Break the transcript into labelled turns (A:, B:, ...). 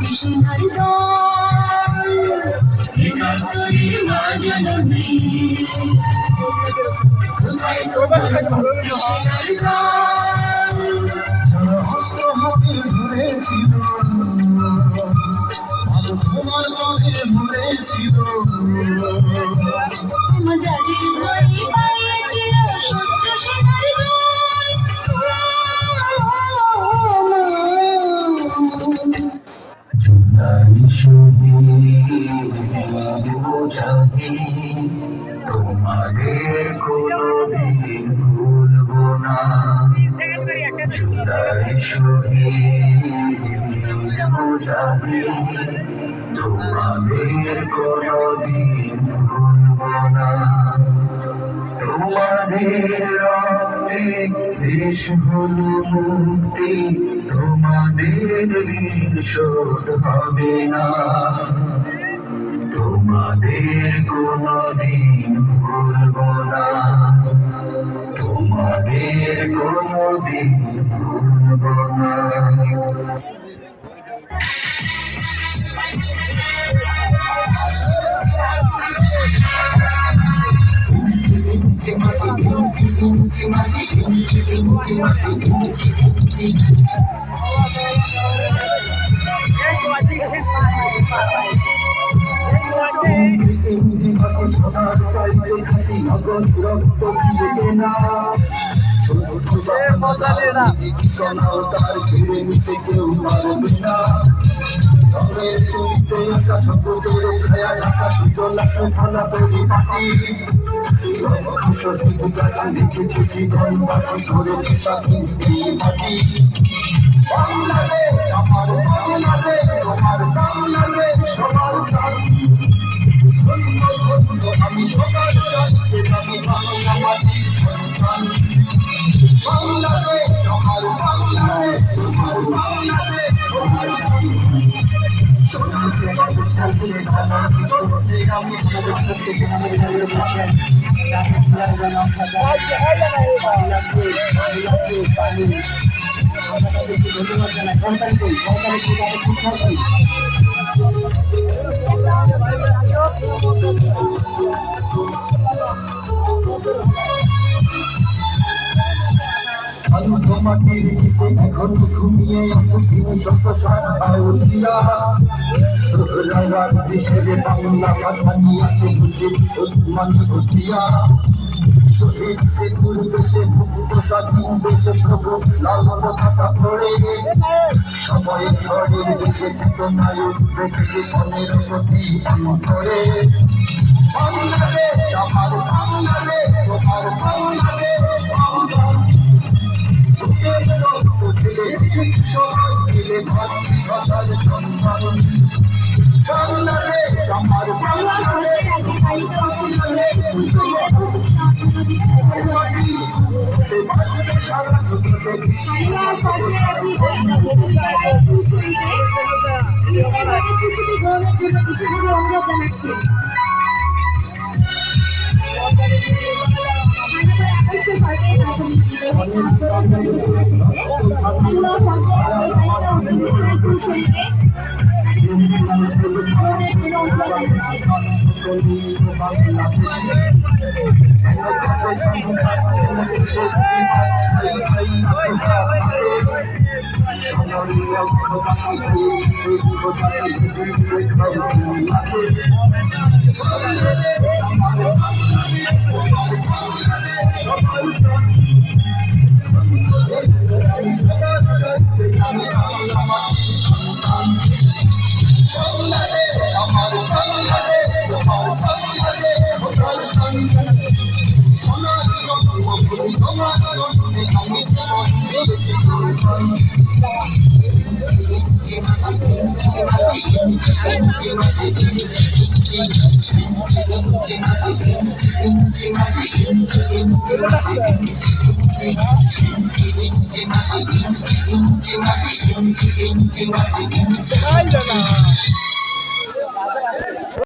A: কৃষ্ণার দল একাত্তরের মা জননী কোথায় তোমার কৃষ্ণার দল
B: হস্ত হাতে ধরেছিল তোমার পদে ভরেছিল
A: যাদের ভয়ে পালিয়েছিল শত্রু সেনার
B: তোমাদের কোনদিন ভুলব না জুলাই শহীদ মুজাহিদ তোমাদের কোনদিন ভুলব না তোমাদের রক্তে দেশ হলো মুক্তি তোমাদের ঋণ শোধ হবে না তোমাদের কোনদিন ভুলব না তোমাদের কোনদিন ভুলব না তার ছেড়ে নিতে কেউ পারবে না রঙের তুলিতে একটা ছোটদের ছায়া ঢাকা দুটো লাখ থানা তৈরি পাটি লিখেছে জীবনবাসী করেছে স্বাধীনতি মাটি বাংলাদেশ আমার বাংলাদেশ তোমার বাংলাদেশ সবার জাতি আমি সবার জাতি আমি বাংলা মাটির সন্তান বাংলাদেশ আমার বাংলাদেশ তোমার বাংলাদেশ তোমার জাতি মাটির এখন ঘুমিয়ে শত সারা দেশের বাংলা ভাষা নিয়ে ওসমান ঘুষিয়া শহীদ দেশে মুক্ত স্বাধীন দেশে প্রভু লাল পতাকা পড়ে সবাই ঘরের দেশে চেতনায় উঠবে মনের প্রতি করে বাংলাদেশ আমার বাংলাদেশ তোমার বাংলাদেশ ভাষার সন্ধান বাংলাদেশ আমার বাংলাদেশ
A: অনুরোধ জানাচ্ছি
C: Ay,